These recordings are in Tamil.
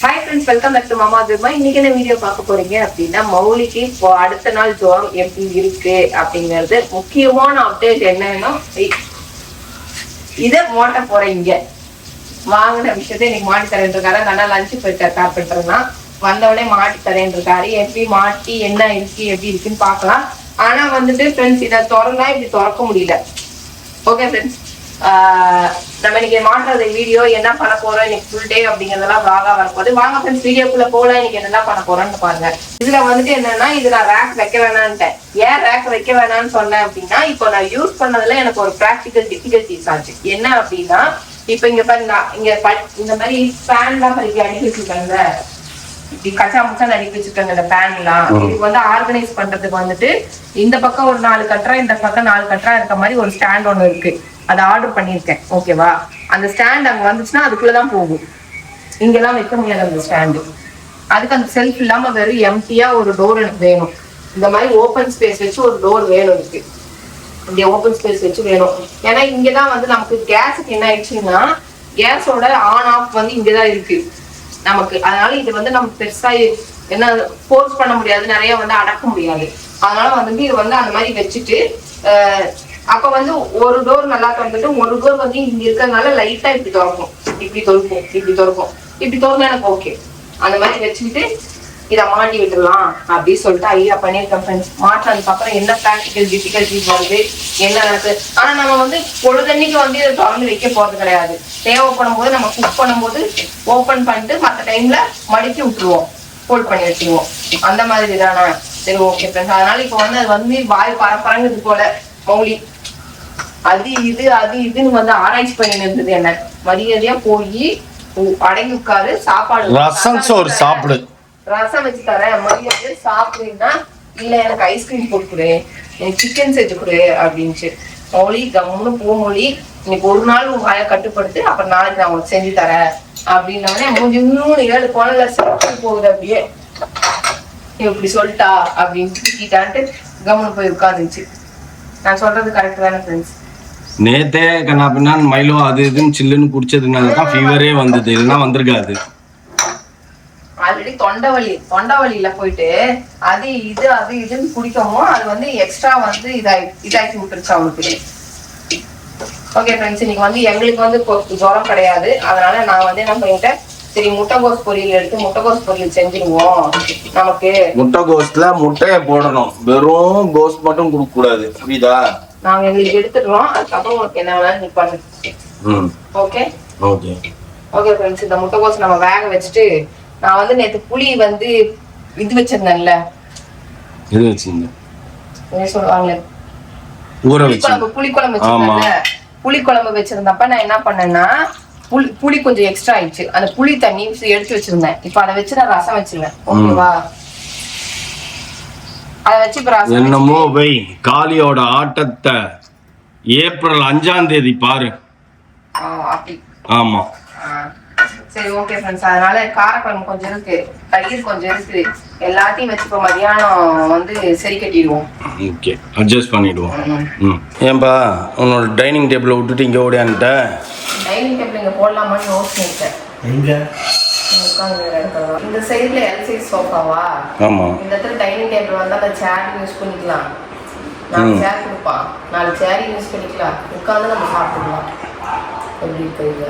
Hi friends, welcome back to மாமா துர்மா. இன்னைக்கு என்ன வீடியோ பார்க்க போறீங்க அப்படின்னா, மௌலிக்கு இப்போ அடுத்த நாள் ஜுரம் எப்படி இருக்கு அப்படிங்கிறது முக்கியமான அப்டேட். என்னன்னா இதை மாட்ட போறீங்க வாங்கின விஷயத்த இன்னைக்கு மாட்டி தரேன் இருக்காரு. நல்லா லஞ்சு போயிட்டார் கார்பெண்டர்னா, வந்தவொடனே மாட்டி தரேன் இருக்காரு. எப்படி மாட்டி என்ன இருக்கு எப்படி இருக்குன்னு பார்க்கலாம். ஆனா வந்துட்டு ஃப்ரெண்ட்ஸ், இதை திறந்தா இப்படி திறக்க முடியல. ஓகே ஃப்ரெண்ட்ஸ், நம்ம இன்னைக்கு மாட்டுறது வீடியோ என்ன பண்ண போறோம், இன்னைக்கு ஃபுல் டே அப்படிங்கறதெல்லாம் vlog-ஆ வரப்போகுது. வாங்க ஃப்ரெண்ட்ஸ், வீடியோக்குள்ள போல இன்னைக்கு என்ன பண்ண போறோம்னு பாருங்க. இதுல வந்துட்டு என்னன்னா, இது நான் ரேக் வைக்க வேணான்ட்டேன். ஏன் ரேக் வைக்க வேணாம்னு சொன்னேன் அப்படின்னா, இப்போ நான் யூஸ் பண்ணதுல எனக்கு ஒரு ப்ராக்டிக்கல் டிஃபிகல்டிஸ் ஆச்சு. என்ன அப்படின்னா, இப்ப இங்க பாருங்க, இங்க இந்த மாதிரி ஃபேன் எல்லாம் படிக்க அடிக்க வச்சிருக்காங்க, இப்படி கச்சா முச்சா அடிக்க வச்சிருக்காங்க இந்த ஃபேன் எல்லாம். இதுக்கு வந்து ஆர்கனைஸ் பண்றதுக்கு வந்துட்டு இந்த பக்கம் ஒரு 4 கட்டரா, இந்த பக்கம் 4 கட்டரா இருக்க மாதிரி ஒரு ஸ்டாண்ட் ஒண்ணு இருக்கு. அதை ஆர்டர் பண்ணியிருக்கேன். ஓகேவா? அந்த ஸ்டாண்ட் அங்க வந்துச்சுன்னா அதுக்குள்ளதான் போகும். இங்கெல்லாம் வைக்க முடியாது அந்த ஸ்டாண்டு. அதுக்கு அந்த செல்ஃப் இல்லாம வெறும் எம்டியா ஒரு டோர் எனக்கு வேணும். இந்த மாதிரி ஓப்பன் ஸ்பேஸ் வச்சு ஒரு டோர் வேணும் இருக்கு. இந்த ஓப்பன் ஸ்பேஸ் வச்சு வேணும். ஏன்னா இங்கதான் வந்து நமக்கு கேஸுக்கு என்ன ஆயிடுச்சுன்னா, கேஸோட ஆன் ஆஃப் வந்து இங்கதான் இருக்கு நமக்கு. அதனால இது வந்து நம்ம பெருசா என்ன ஃபோர்ஸ் பண்ண முடியாது, நிறைய வந்து அடக்க முடியாது. அதனால வந்து இது வந்து அந்த மாதிரி வச்சுட்டு, அப்ப வந்து ஒரு டோர் நல்லா திறந்துட்டு ஒரு டோர் வந்து இங்க இருக்கிறதுனால லைட்டா இப்படி திறக்கும், இப்படி திறக்கும், இப்படி திறக்கும். இப்படி திறந்தா எனக்கு ஓகே. அந்த மாதிரி வச்சுக்கிட்டு இதை மாட்டி விட்டுடலாம் அப்படின்னு சொல்லிட்டு ஐடியா பண்ணியிருக்கேன் ஃப்ரெண்ட்ஸ். மாட்டினதுக்கு அப்புறம் என்ன ப்ராக்டிக்கல் டிஃபிகல்டிஸ் வருது என்ன நடக்குது. ஆனா நம்ம வந்து பொழுதன்னைக்கு வந்து இதை திறந்து வைக்க போறது கிடையாது. தேவைப்படும் போது நம்ம குக் பண்ணும்போது ஓப்பன் பண்ணிட்டு மற்ற டைம்ல மடிக்கி விட்டுருவோம், ஃபோல்ட் பண்ணி வச்சுருவோம். அந்த மாதிரி தானே. சரி, ஓகே ஃப்ரெண்ட்ஸ். அதனால இப்போ வந்து அது வந்து வாய் பரப்பரங்குது போல மௌலி அது இதுன்னு வந்து ஆராய்ச்சி பண்ணி இருந்தது. என்ன மரியாதையா போய் அடங்கி உட்காரு, சாப்பாடு ரசம் சோறு சாப்பிடு, ரசம் வச்சு தரேன், மரியாதையா சாப்பிடுன்னா. இல்ல எனக்கு ஐஸ்கிரீம் போட்டுக்குடு, எனக்கு சிக்கன் செஞ்சு கொடு அப்படின்ட்டு. மௌலி கம்முன்னு போ மொழி, இன்னைக்கு ஒரு நாள் உங்க வாயை கட்டுப்படுத்து, அப்புறம் நாளைக்கு நான் உனக்கு செஞ்சு தரேன் அப்படின்னோடனே மூஞ்சி 7 குழந்தை செஞ்சு போகுது. அப்படியே இப்படி சொல்லிட்டா அப்படின்னு திட்டான்ட்டு கம்முன்னு போய் உட்காந்துச்சு. நான் சொல்றது கரெக்ட் தானே ஃப்ரெண்ட்ஸ்? நேத்தே கண்ணா பின்னா மைலோ அது இதுன்னு சில்லுன்னு குடிச்சதுனாலதான் ஃபீவரே வந்தது, இல்லைன்னா வந்திருக்காது. ஆல்ரெடி தொண்டவலியில போயிட்டு அது இதுன்னு குடிக்கவும் அது வந்து எக்ஸ்ட்ரா வந்து இதாக்கி விட்டுருச்சு அவனுக்கு. ஓகே ஃப்ரெண்ட்ஸ், இன்னைக்கு வந்து எங்களுக்கு வந்து ஜுரம் கிடையாது. அதனால நான் வந்து என்ன பண்ணிட்டேன், சரி முட்டைகோஸ் பொரியல் எடுத்து முட்டைகோஸ் பொரியல் செஞ்சிருவோம். நமக்கு முட்டைகோஸ்ல முட்டையை போடணும், வெறும் கோஸ் மட்டும் கொடுக்க கூடாது, புரியுதா? நாங்க எங்களுக்கு எடுத்துடுறோம். அதுக்கப்புறம் உங்களுக்கு என்ன வேணாலும் நீ பண்ணு. ஓகே ஓகே ஓகே ஃப்ரெண்ட்ஸ், இந்த முட்டைகோஸ் நம்ம வேக வச்சுட்டு, நான் வந்து நேற்று புளி வந்து இது வச்சிருந்தேன்ல, இது வச்சிருந்தேன் என்ன சொல்லுவாங்க, புளிக்குழம்பு வச்சிருந்தேன்ல. புளிக்குழம்பு வச்சிருந்தப்ப நான் என்ன பண்ணேன்னா, புளி கொஞ்சம் எக்ஸ்ட்ரா ஆயிடுச்சு. அந்த புளி தண்ணி எடுத்து வச்சிருந்தேன். இப்ப அதை வச்சு நான் ரசம் வச்சிருவேன். ஓகேவா? அதை வச்சு இப்ப ரசம் என்னமோ வை. காளியோட ஆட்டத்தை ஏப்ரல் 5ஆம் தேதி பாரு. அப்படி ஆமா, சரி ஓகே ஃப்ரெண்ட்ஸ். அதனால காரக்குழம்பு கொஞ்சம் இருக்கு, தயிர் கொஞ்சம் இருக்கு, எல்லாத்தையும் வச்சு இப்போ மதியானம் வந்து சரி கட்டிடுவோம். ஓகே, அட்ஜஸ்ட் பண்ணிடுவோம். ஏன்பா உன்னோட டைனிங் டேபிளை விட்டுட்டு இங்கே ஓடியான்ட்ட? டைனிங் டேபிள் இங்கே போடலாமான்னு யோசிச்சுட்டேன். எங்க இந்த சைடுல எல் சைஸ் சோஃபாவா? ஆமா. இந்த இடத்துல டைனிங் டேபிள் வந்தா அந்த சேர் யூஸ் பண்ணிக்கலாம். 4 சேர் கொடுப்பான், 4 சேர் யூஸ் பண்ணிக்கலாம். உட்காந்து நம்ம சாப்பிட்டுக்கலாம். எப்படி இருக்கு?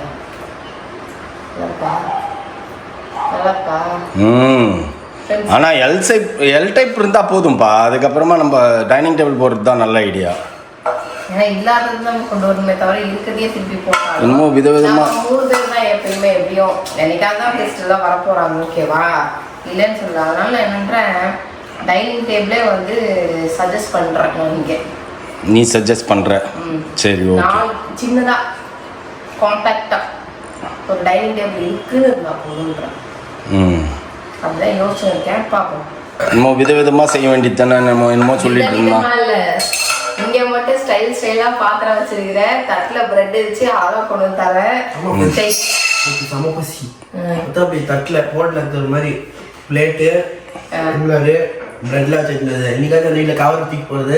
ஆனா எல் டைப் இருந்தா போதும்பா. அதுக்கப்புறமா நம்ம டைனிங் டேபிள் போடுறது தான் நல்ல ஐடியா. ஏன்னா இல்லாதது நம்ம கொண்டு வரணுமே தவிர இருக்கிறதே திருப்பி போட்டாலும் இன்னும் விதவிதமா 3 பேர் தான் எப்பயுமே எப்படியும் என்னைக்காவது தான் கெஸ்ட் எல்லாம் வரப்போறாங்க. ஓகேவா? இல்லைன்னு சொல்ல. அதனால என்னன்றேன், டைனிங் டேபிளே வந்து சஜஸ்ட் பண்றேன். நீங்க நீ சஜஸ்ட் பண்ற? சரி ஓகே. சின்னதா காம்பேக்டா ஒரு டைனிங் டேபிள் இருக்குன்னு இருந்தா போதுன்றேன். அப்படிதான் யோசிச்சிருக்கேன். பார்ப்போம். இன்னும் விதவிதமா செய்ய வேண்டியது தானே. என்னமோ சொல்லிட்டு இருந்தான். இங்க மட்டும் ஸ்டைலா பாத்திரம் வச்சிருக்கிற, தட்டுல பிரெட் வச்சு ஆளோ கொண்டு வந்து தரேன். சமபசி அப்படி தட்டுல போட்ல இருக்கிற மாதிரி பிளேட்டு டம்ளரு பிரெட்ல வச்சிருந்தது. இன்னைக்கு நைட்ல கவர் தூக்கி போறது,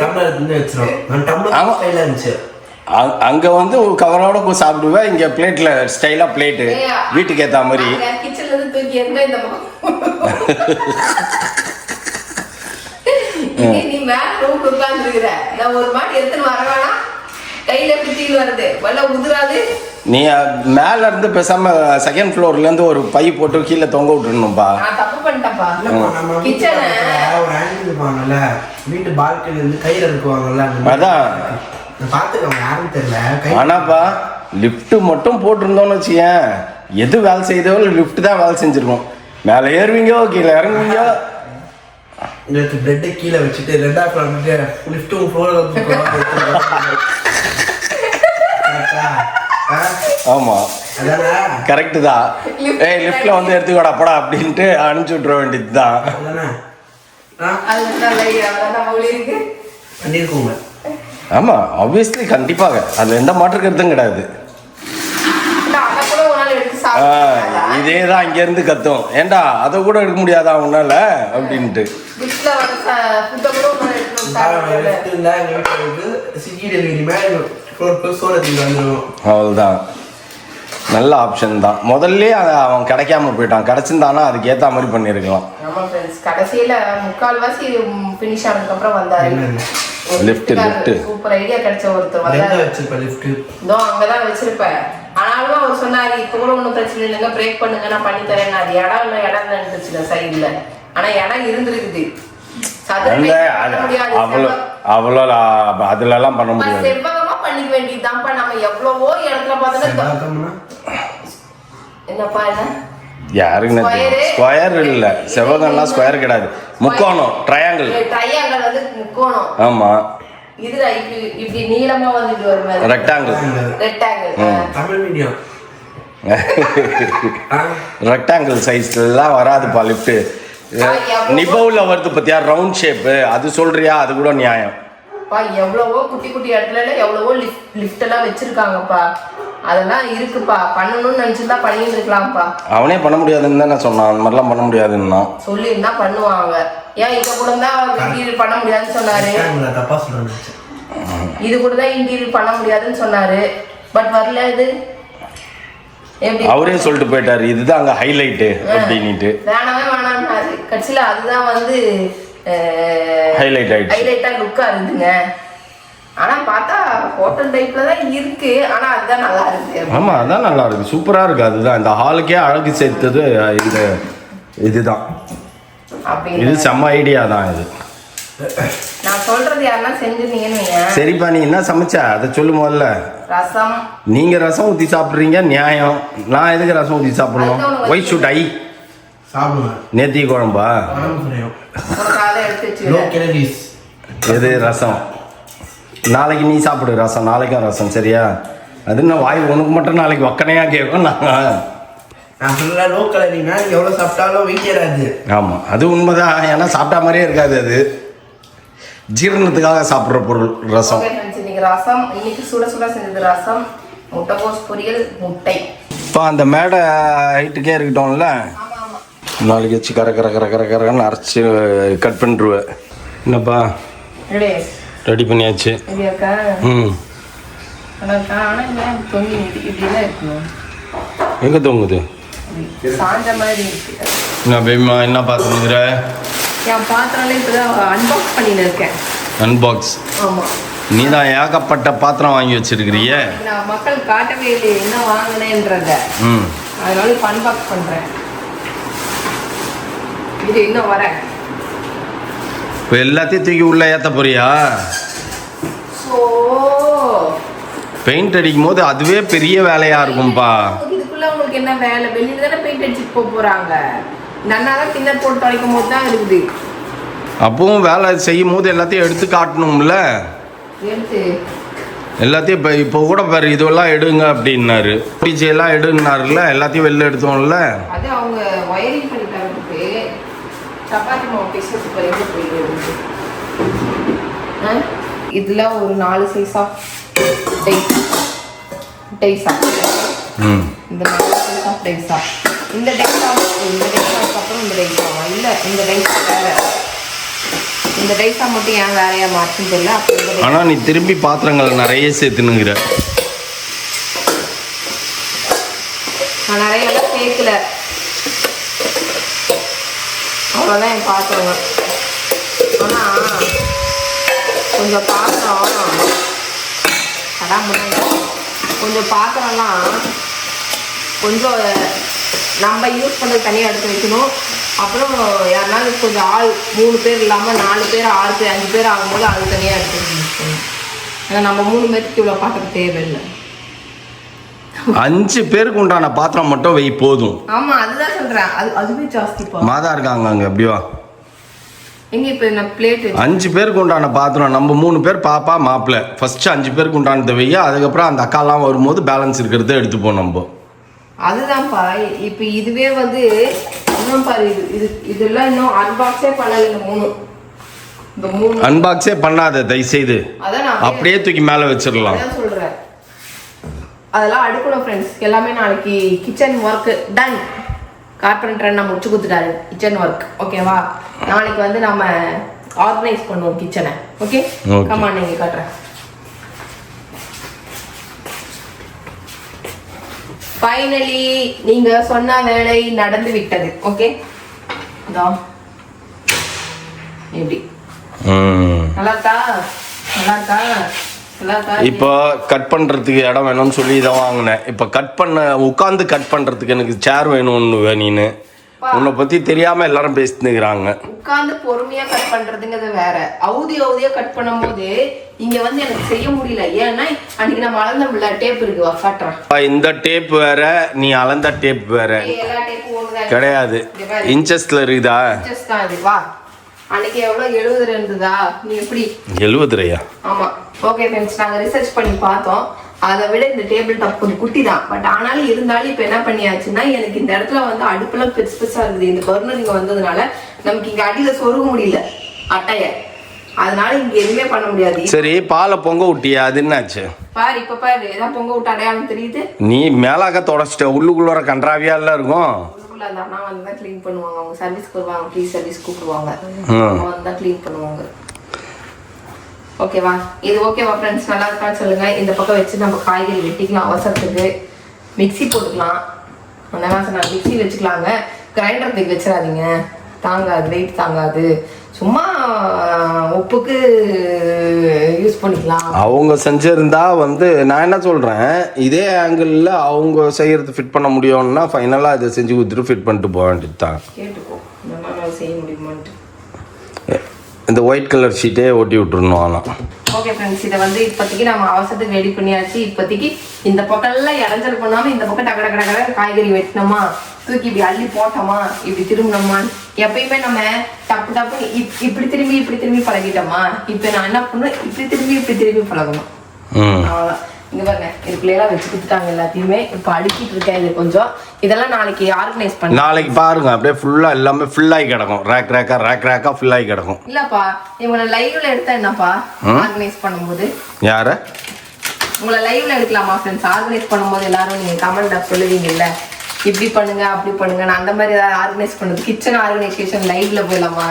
டம்ளர் தின்னு வச்சிரும். நான் டம்ளர் ஸ்டைலா இருந்துச்சு. அங்கே வந்து ஒரு கவரோட சாப்பிடுவேன், இங்கே பிளேட்டில் ஸ்டைலாக பிளேட்டு வீட்டுக்கு ஏற்ற மாதிரி. கிச்சன்ல இருந்து தூக்கி இருந்தா இந்த நீ மேல ரூம் உட்கார்ந்துருக்கிற, நான் ஒரு மாட்டி எடுத்துன்னு வர வேணாம், கையில பிடிச்சிட்டு வருது வல்ல உதிராது. நீ மேல இருந்து பேசாம செகண்ட் ஃப்ளோர்ல இருந்து ஒரு பை போட்டு கீழே தொங்க விட்டுருணும்பா. நான் தப்பு பண்ணிட்டேன்ப்பா. நம்ம கிச்சன் ஒரு ஆங்கிள் இருப்பாங்கல்ல, வீட்டு பால்கனில இருந்து கையில இருக்குவாங்கல்ல, அதான் பாத்துக்கோங்க, யாரும் தெரியல. ஆனாப்பா லிஃப்ட் மட்டும் போட்டிருந்தோம்னு வச்சுக்கேன், எது வேலை செய்தோ லிஃப்ட் தான் வேலை செஞ்சிருக்கும். மேலே ஏறுவீங்க, கீழே இறங்குவீங்க. நேற்று பிரெட்டை கீழே வச்சுட்டு ரெண்டாவது வந்துட்டு லிஃப்ட்டும் ஃப்ளோரில் ஆமா கரெக்டு தான். ஏய் லிஃப்ட்ல வந்து எடுத்துக்கோடா படா அப்படின்ட்டு அனுப்பிச்சு விட்ற வேண்டியது தான். பண்ணியிருக்கோங்க. ஆமா ஆப்வியஸ்லி கண்டிப்பாக அது எந்த மாற்று கருத்தும் கிடையாது. இதே தான் இங்க இருந்து கத்தும், ஏண்டா அதை கூட எடுக்க முடியாதா உன்னால அப்படின்ட்டு. அவ்வளோதான், நல்ல ஆப்ஷன் தான். முதல்ல அவன் கிடைக்காம போயிட்டான், கிடைச்சிருந்தானா அதுக்கு ஏற்ற மாதிரி பண்ணியிருக்கலாம். கடைசியில முக்கால்வாசி ஃபினிஷ் ஆனதுக்கு அப்புறம் வந்தாரு. லிஃப்ட் சூப்பர் ஐடியா கிடைச்ச ஒருத்தர் வந்தாரு. இதோ அங்கதான் வச்சிருப்பேன். ஆனாலும் அவர் சொன்னாரு இப்போ கூட ஒன்றும் பிரச்சனை இல்லைங்க, பிரேக் பண்ணுங்க நான் பண்ணி தரேன். அது இடம் இருந்துச்சுல சைடுல, ஆனா இடம் இருந்திருக்குது. அவ்வளோ அதுலலாம் பண்ண முடியாது. செவ்வகமா பண்ணிக்க வேண்டியதுதான்ப்பா. நம்ம எவ்வளவோ இடத்துல பார்த்தோம்னா என்னப்பா என்ன யாருக்கு ஸ்கொயர் இல்ல, செவ்வகம்லாம் ஸ்கொயர் கிடையாது, முக்கோணம் ட்ரையாங்கிள். ட்ரையாங்கிள் வந்து முக்கோணம். ஆமா இது இப்படி நீளமா வந்துட்டு வருது ரெக்டாங்கிள். தமிழ் மீடியம் ரெக்டாங்கிள் சைஸ்லாம் வராதுப்பா லிஃப்ட். நிபவுல வருது பத்தியா ரவுண்ட் ஷேப், அது சொல்றியா? அது கூட நியாயம். எவ்வளவோ குட்டி குட்டி இடத்துல எவ்வளவோ லிஃப்ட் எல்லாம் வச்சிருக்காங்கப்பா, அதெல்லாம் இருக்குப்பா. பண்ணணும்னு நினைச்சிருந்தா பண்ணிட்டு இருக்கலாம்ப்பா. அவனே பண்ண முடியாதுன்னு தான் நான் சொன்னான், அந்த மாதிரிலாம் பண்ண முடியாதுன்னா சொல்லியிருந்தா பண்ணுவாங்க. ஏன் இதை கூட தான் இன்டீரியர் பண்ண முடியாதுன்னு சொன்னாரு, இது கூட தான் இன்டீரியர் பண்ண முடியாதுன்னு சொன்னாரு. பட் வரல, இது அவரே சொல்லிட்டு போயிட்டாரு இதுதான் அங்க ஹைலைட் அப்படின்னுட்டு. வேணாமே வேணாம்னாரு. கட்சியில அதுதான் வந்து ஹைலைட்டா லுக்கா இருந்துங்க. ஆனா பார்த்தா ஹோட்டல் டைப்ல தான் இருக்கு, ஆனா அதுதான் நல்லா இருக்கு. ஆமா அதான் நல்லா இருக்கு, சூப்பரா இருக்கு. அதுதான் இந்த ஹாலுக்கே அழகு சேர்த்தது இந்த இதுதான். இது செம்ம ஐடியா தான் இது. நான் சொல்றது யாருன்னா செஞ்சிருந்தீங்கன்னு. சரிப்பா நீ என்ன சமைச்ச அதை சொல்லு முதல்ல. ரசம். நீங்க ரசம் ஊத்தி சாப்பிடுறீங்க நியாயம், நான் எதுக்கு ரசம் ஊத்தி சாப்பிடணும்? ஒய் ஷுட் ஐ சாப்பிடுவேன். நேத்தி குழம்பா எது ரசம்? நாளைக்கு நீ சாப்பிடு ரசம், நாளைக்கும் ரசம் சரியா? அது நான் வாய் உனக்கு மட்டும் நாளைக்கு வக்கனையா கேட்கும். நான் சொல்ல லோ கலரினா எவ்வளோ சாப்பிட்டாலும் வெயிட்டாது. ஆமாம் அது உண்மைதான், ஏன்னா சாப்பிட்டா மாதிரியே இருக்காது, அது ஜீரணத்துக்காக சாப்பிட்ற பொருள் ரசம். இன்னைக்கு ரசம், இன்னைக்கு சுட சுட செஞ்சது ரசம், முட்டைகோஸ் பொரியல், முட்டை. இப்போ அந்த மேடை ஹைட்டுக்கே இருக்கட்டும்ல, நாளைக்கு வச்சு கர கர கர கர கரன்னு அரைச்சி கட் பண்ணிடுவேன். என்னப்பா ரெடி பண்ணியாச்சு. எங்கே தொங்குது? என்ன பாத்திரங்கிற? என் பாத்திரம்லாம் இப்போதான் அன்பாக்ஸ் பண்ணிட்டு இருக்கேன். அன்பாக்ஸ்? ஆமாம். நீ தான் ஏகப்பட்ட பாத்திரம் வாங்கி வச்சிருக்கிறிய. நான் மக்கள் காட்டவே இல்லை என்ன வாங்கினேன்றத. அதனால இப்போ அன்பாக்ஸ் பண்ணுறேன். இது இன்னும் வரேன். இப்போ எல்லாத்தையும் தூக்கி உள்ள ஏற்ற போறியா? ஸோ பெயிண்ட் அடிக்கும் போது அதுவே பெரிய வேலையா இருக்கும்பா. இதுக்குள்ள உங்களுக்கு என்ன வேலை? வெளியில தானே பெயிண்ட் அடிச்சுட்டு போறாங்க. நன்னாதான் தின்னர் போட்டு துடைக்கும் போது தான் இருக்குது. அப்பவும் வேலை செய்யும் போது எல்லாத்தையும் எடுத்து காட்டணும்ல. எல்லாத்தையும் இப்போ கூட பாரு இதெல்லாம் எடுங்க அப்படின்னாரு, எல்லாம் எடுனாருல, எல்லாத்தையும் வெளில எடுத்தோம்ல. அது அவங்க வயரிங் பண்ணி தரதுக்கு சப்பாத்தி மாவு பிசைச்சு போயிடுது. இதுல ஒரு 4 சைஸ் ஆஃப் டைஸா இந்த 4 சைஸ் ஆஃப் டைஸா. இந்த டைஸா அப்புறம் இந்த டைஸா இல்லை, இந்த டைஸ் வேற. இந்த ரைஸா மட்டும் ஏன் வேறையா மாற்றுன்னு தெரியல. ஆனா நீ திரும்பி பாத்திரங்கள் நிறைய சேர்த்துனுங்கிற. நான் நிறைய எல்லாம் சேர்க்கல, அவ்வளோதான் என் பாத்திரங்க. ஆனால் கொஞ்சம் பாத்திரம் அதான் கொஞ்சம் பாத்திரம்லாம் கொஞ்சம் நம்ம யூஸ் பண்ணுறது தனியாக எடுத்து வைக்கணும். அப்புறம் யாருனாலும் கொஞ்சம் ஆள் 3 பேர் இல்லாமல் 4 பேர் 6 பேர் 5 பேர் ஆகும்போது அது தனியாக எடுத்து யூஸ் பண்ணணும். ஏன்னா நம்ம 3 பேருக்கு இவ்வளோ பாத்திரம் தேவையில்லை. 5 பேருக்கு உண்டான பாத்திரம் மட்டும் வை போதும். ஆமா அதுதான் சொல்றேன். அதுவே ஜாஸ்திப்பா. மாதா இருக்காங்க அங்க அப்படியே. எங்க இப்ப நான் பிளேட் 5 பேருக்கு உண்டான பாத்திரம் நம்ம 3 பேர் பாப்பா மாப்பிள்ள ஃபர்ஸ்ட் 5 பேருக்கு உண்டானதை வையா. அதுக்கப்புறம் அந்த அக்காலாம் வரும்போது பேலன்ஸ் இருக்கிறத எடுத்துப்போம் நம்ம. அதுதான்ப்பா. இப்ப இதுவே வந்து இன்னும் பாரு இதெல்லாம் இன்னும் அன்பாக்ஸே பண்ணல. இந்த 3 அன்பாக்ஸே பண்ணாத தயவு செய்து. அதான் அப்படியே தூக்கி மேல வச்சிடலாம். அதான் சொல்றேன். அதெல்லாம் அடுக்கணும் ஃப்ரெண்ட்ஸ். எல்லாமே நாளைக்கு கிச்சன் ஒர்க் டன். கார்பெண்டர் நம்ம முடிச்சு கொடுத்துட்டாரு கிச்சன் ஒர்க். ஓகேவா? நாளைக்கு வந்து நம்ம ஆர்கனைஸ் பண்ணுவோம் கிச்சனை. ஓகே கமா நீங்க காட்டுறேன். ஃபைனலி நீங்க சொன்ன வேலை நடந்து விட்டது. ஓகே எப்படி நல்லா இருக்கா? நல்லா இருக்கா? இப்போ கட் பண்றதுக்கு இடம் வேணும்னு சொல்லி இதை வாங்கினேன். இப்போ உட்காந்து கட் பண்றதுக்கு எனக்கு சேர் வேணும்னு வேணின்னு உன்னை பத்தி தெரியாம எல்லாரும் பேசினுக்கிறாங்க. உட்காந்து பொறுமையா கட் பண்றதுங்கிறது வேற. அவுதியா கட் பண்ணும்போது இங்க வந்து எனக்கு செய்ய முடியல. ஏன்னா அன்னைக்கு நம்ம அளந்த டேப் இருக்கு, காட்டுறேன். இந்த டேப் வேற, நீ அளந்த டேப் வேற. எல்லா டேப்பும் ஒண்ணுதான் கிடையாது, இன்ச்சஸ்ல இருக்குதா? இன்ச்சஸ் தான் இது. வா அன்னைக்கு எவ்வளவு 70 இருந்ததா? நீ எப்படி 70? ஆமா. ஓகே ஃப்ரெண்ட்ஸ், நாங்க ரிசர்ச் பண்ணி பார்த்தோம். அதை விட இந்த டேபிள் டாப் கொஞ்சம் குட்டி தான். பட் ஆனாலும் இருந்தாலும் இப்போ என்ன பண்ணியாச்சுன்னா, எனக்கு இந்த இடத்துல வந்து அடுப்புலாம் பெருசு பெருசா இருக்குது. இந்த பர்னர் இங்க வந்ததுனால நமக்கு இங்க அடியில சொருக முடியல அட்டைய. அதனால இங்க எதுவுமே பண்ண முடியாது. சரி, பாலை பொங்க விட்டியா? அது என்னாச்சு பாரு. இப்ப பாரு, ஏதாவது பொங்க விட்டு அடையாளம் தெரியுது. நீ மேலாக தொடச்சிட்ட, உள்ளுக்குள்ள கன்றாவியா எல்லாம் இருக்கும். உள்ளுக்குள்ள அந்த அண்ணா வந்து தான் க்ளீன் பண்ணுவாங்க. அவங்க சர்வீஸ்க்கு வருவாங்க, ப்ளீஸ் சர்வீஸ் கூப்பிடுவாங்க. அவங்க வந்து தான் க்ளீன் பண்ணுவாங்க. ஓகேவா? இது ஓகேவா ஃப்ரெண்ட்ஸ்? நல்லா இருக்கான்னு சொல்லுங்க. இந்த பக்கம் வச்சு நம்ம காய்கறி வெட்டிக்கலாம். அவசரத்துக்கு மிக்சி போட்டுக்கலாம். அந்த நான் மிக்சி வச்சுக்கலாங்க. கிரைண்டர் தூக்கி வச்சிடாதீங்க, தாங்காது, வெயிட் தாங்காது. சும்மா உப்புக்கு யூஸ் பண்ணிக்கலாம். அவங்க செஞ்சிருந்தா வந்து நான் என்ன சொல்றேன், இதே ஆங்கிள் அவங்க செய்யறது ஃபிட் பண்ண முடியும்னா ஃபைனலா இதை செஞ்சு கொடுத்துட்டு ஃபிட் பண்ணிட்டு போக வேண்டியது தான். கேட்டுக்கோ, இந்த மாதிரி செய்ய முடியுமான்ட்டு. இந்த ஒயிட் கலர் ஷீட்டே ஒட்டி விட்டுருணும். ஆனால் ஓகே ஃப்ரெண்ட்ஸ், இதை வந்து இப்போதைக்கு நம்ம அவசரத்துக்கு ரெடி பண்ணியாச்சு. இப்போதைக்கு இந்த பக்கம்லாம் இடைஞ்சல் பண்ணாமல் இந்த பக்கம் டக்கு டக்கு டக்கு காய்கறி வெட்டினோமா, தூக்கி இப்படி அள்ளி போட்டோமா, இப்படி திரும்பினோமா. எப்பயுமே நம்ம டப்பு டப்பு இப்படி திரும்பி பழகிட்டோமா. இப்போ நான் என்ன பண்ணுவேன், இப்படி திரும்பி பழகணும். அவ்வளோதான். இங்க பாருங்க, இதுக்குள்ளேலாம் வச்சு கொடுத்துட்டாங்க எல்லாத்தையுமே. இப்போ அடுக்கிட்டு இருக்கேன். இது கொஞ்சம் இதெல்லாம் நாளைக்கு ஆர்கனைஸ் பண்ணி நாளைக்கு பாருங்க, அப்படியே ஃபுல்லா எல்லாமே ஃபுல்லாகி கிடக்கும். ரேக் ரேக்கா ஃபுல்லாகி கிடக்கும். இல்லப்பா, இவங்களை லைவ்ல எடுத்தா என்னப்பா ஆர்கனைஸ் பண்ணும்போது? யார உங்களை லைவ்ல எடுக்கலாமா ஃப்ரெண்ட்ஸ்? ஆர்கனைஸ் பண்ணும்போது எல்லாரும் நீங்க கமெண்ட்ல சொல்லுவீங்கல்ல, இப்படி பண்ணுங்க அப்படி பண்ணுங்க. நான் அந்த மாதிரி ஏதாவது ஆர்கனைஸ் பண்ணுறது, கிச்சன் ஆர்கனைசேஷன் லைவ்ல போயிடலாமா?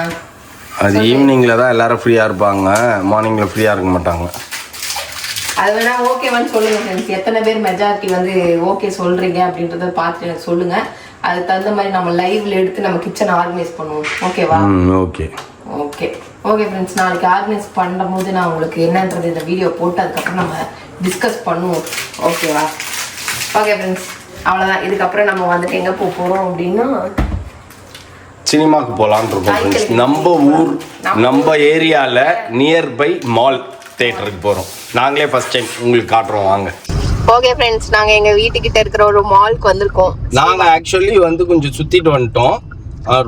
அது ஈவினிங்ல தான் எல்லாரும் ஃப்ரீயா இருப்பாங்க, மார்னிங்ல ஃப்ரீயா இருக்க மாட்டாங்க. அது வேணா ஓகேவான்னு சொல்லுங்க ஃப்ரெண்ட்ஸ். எத்தனை பேர் மெஜாரிட்டி வந்து ஓகே சொல்றீங்க அப்படின்றத பார்த்துட்டு எனக்கு சொல்லுங்க. அதுக்கு தகுந்த மாதிரி நம்ம லைவ்ல எடுத்து நம்ம கிச்சன் ஆர்கனைஸ் பண்ணுவோம். ஓகேவா? ஓகே ஓகே ஓகே ஃப்ரெண்ட்ஸ், நாளைக்கு ஆர்கனைஸ் பண்ணும்போது நான் உங்களுக்கு என்னன்றது இந்த வீடியோ போட்டு அதுக்கப்புறம் நம்ம டிஸ்கஸ் பண்ணுவோம். ஓகேவா? ஓகே ஃப்ரெண்ட்ஸ், அவ்வளோதான். இதுக்கப்புறம் நம்ம வந்துட்டு எங்கே போக போகிறோம் அப்படின்னா சினிமாவுக்கு போகலான்னு இருக்கோம். நம்ம ஊர் நம்ம ஏரியாவில் நியர்பை மால் தேட்டருக்கு போகிறோம். நாங்களே ஃபர்ஸ்ட் டைம் உங்களுக்கு காட்டுறோம், வாங்க. ஓகே ஃப்ரெண்ட்ஸ், நாங்கள் எங்கள் வீட்டுக்கிட்ட இருக்கிற ஒரு மாலுக்கு வந்திருக்கோம். நாங்கள் ஆக்சுவலி வந்து கொஞ்சம் சுற்றிட்டு வந்துட்டோம்.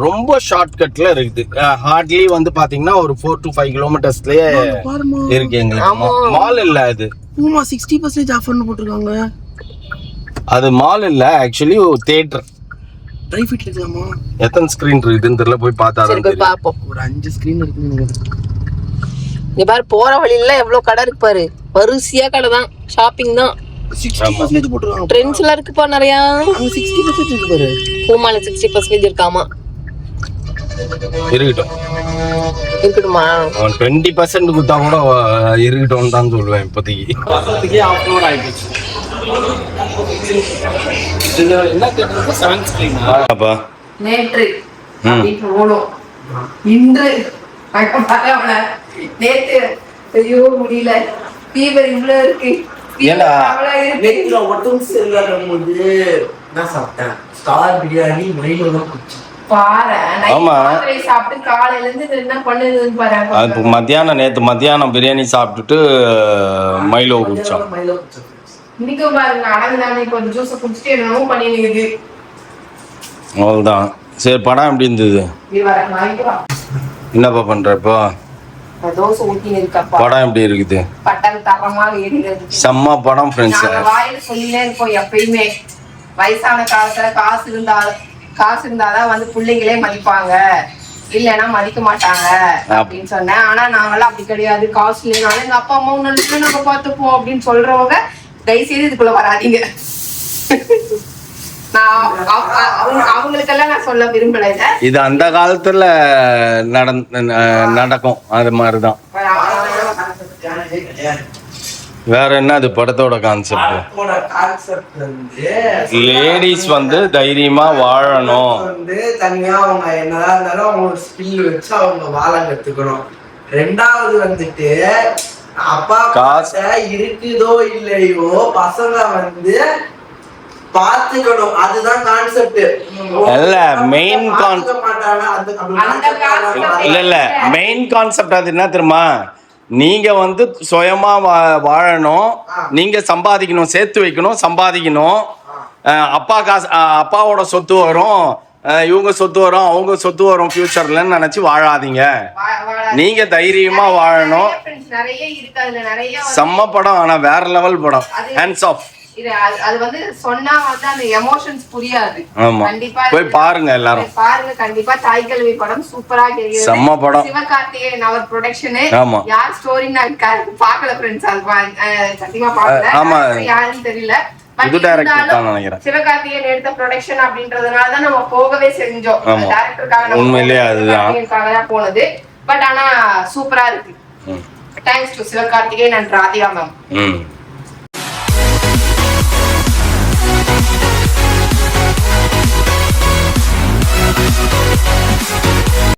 ரொம்ப ஷார்ட்கட்டில் இருக்குது. ஹார்ட்லி வந்து பார்த்தீங்கன்னா ஒரு 4 to 5 கிலோமீட்டர்ஸ்லேயே இருக்கு எங்களுக்கு. மால் இல்லை அது. 60% ஆஃபர்னு போட்டிருக்காங்க. அது மால் இல்லை, ஆக்சுவலி ஒரு தேட்டர். ட்ரை ஃபிட் இருக்கலாமா? எத்தனை ஸ்க்ரீன் இருக்குதுன்னு தெரியல, போய் பார்த்தா தான் பார்ப்போம். ஒரு 5 ஸ்க்ரீன் இருக்குன்னு. இங்க பாரு, போற வழியில எவ்வளவு கடை இருக்கு பாரு. வரிசையா கடை தான், ஷாப்பிங் தான். 60% போட்டுருக்காங்க. ட்ரெண்ட்ஸ் எல்லாம் இருக்குப்பா நிறைய. அங்க 60% இருக்கு பாரு. பூமால 60% இருக்காமா. இருக்கட்டும். இருக்கட்டுமா? 20% கொடுத்தா கூட இருக்கட்டும் தான் சொல்லுவேன் இப்போதைக்கு. பசத்துக்கே அப்லோட் ஆகிடுச்சு. இது என்ன கேட்டது? 7 ஸ்க்ரீன் அப்பா நேற்று அப்படின்னு ஓடும். இன்று நேற்று ஐயோ முடியல, ஃபீவர் இவ்வளவு இருக்கு. ஏண்டா? நேற்று மட்டும் செல்லும்போது என்ன சாப்பிட்டேன்? ஸ்டார் பிரியாணி மைலோதான் குடிச்சேன். ஆமா. சாப்பிட்டு காலையில இருந்து என்ன பண்ணுதுன்னு பாருங்க. அது நேற்று மத்தியானம் பிரியாணி சாப்பிட்டுட்டு மைலோ குடிச்சோம். மைலோ குடிச்சேன். இன்னைக்கு பாருங்க அடங்குதானே கொஞ்சம் ஜூஸ் குடிச்சிட்டு என்னமோ பண்ணிடுது. அவ்வளோதான். சரி, படம் எப்படி இருந்தது? என்னப்பா பண்ற இப்போ? தோசை ஊத்தின்னு இருக்கப்பா. படம் எப்படி இருக்குது? பட்டம் தரமாக இருக்குது. செம்ம படம் ஃப்ரெண்ட்ஸ். வாயில சொல்லினே இருக்கோம் எப்பயுமே, வயசான காலத்துல காசு இருந்தாதான் வந்து பிள்ளைங்களே மதிப்பாங்க, இல்லைன்னா மதிக்க மாட்டாங்க அப்படின்னு சொன்னேன். ஆனா நாங்கெல்லாம் அப்படி கிடையாது. காசு இல்லைனாலும் எங்க அப்பா அம்மா நல்ல நம்ம பார்த்துப்போம் அப்படின்னு சொல்றவங்க தயவுசெய்து இதுக்குள்ள வராதீங்க. அவங்களுக்கெல்லாம் நான் சொல்ல விரும்பல. இது அந்த காலத்துல நடக்கும், அது மாதிரிதான். வேற என்ன அது படத்தோட கான்செப்ட்? லேடிஸ் வந்து தைரியமா வாழணும், வந்து தனியா அவங்க என்னதான் இருந்தாலும் அவங்க ஒரு ஸ்கில் வச்சு அவங்க வாழ கத்துக்கணும். ரெண்டாவது வந்துட்டு அப்பா காசு இருக்குதோ இல்லையோ பசங்க வந்து பாத்துக்கணும். அதுதான் கான்செப்ட். இல்ல மெயின் கான்செப்ட் அது என்ன தெரியுமா? நீங்க வந்து சுயமா வாழணும், நீங்க சம்பாதிக்கணும், சேர்த்து வைக்கணும், சம்பாதிக்கணும். அப்பா காசு, அப்பாவோட சொத்து வரும், இவங்க சொத்து வரும், அவங்க சொத்து வரும் ஃபியூச்சர்லன்னு நினைச்சு வாழாதீங்க. நீங்க தைரியமா வாழணும். செம்ம படம், ஆனா வேற லெவல் படம். Hands off. அது வந்து சொன்னா வந்து அந்த எமோஷன்ஸ் புரியாது. கண்டிப்பா போய் பாருங்க, எல்லாரும் பாருங்க. கண்டிப்பா தாய் கல்வி படம் சூப்பரா தெரியுது. செம்ம படம். சிவகார்த்திகேயன் அவர் ப்ரொடக்ஷன். யார் ஸ்டோரி நான் பார்க்கல ஃப்ரெண்ட்ஸ். அது சத்தியமா பார்க்கல. ஆமா, யாருன்னு தெரியல. இது டைரக்டர் தான் நினைக்கிறேன். சிவகார்த்திகேயன் எடுத்த ப்ரொடக்ஷன் அப்படின்றதுனால தான் நம்ம போகவே செஞ்சோம். டைரக்டருக்காக உண்மையிலேயே அதுதான் போனது. பட் ஆனா சூப்பரா இருக்கு. Thanks to Sivakarthikeyan and Radhika ma'am.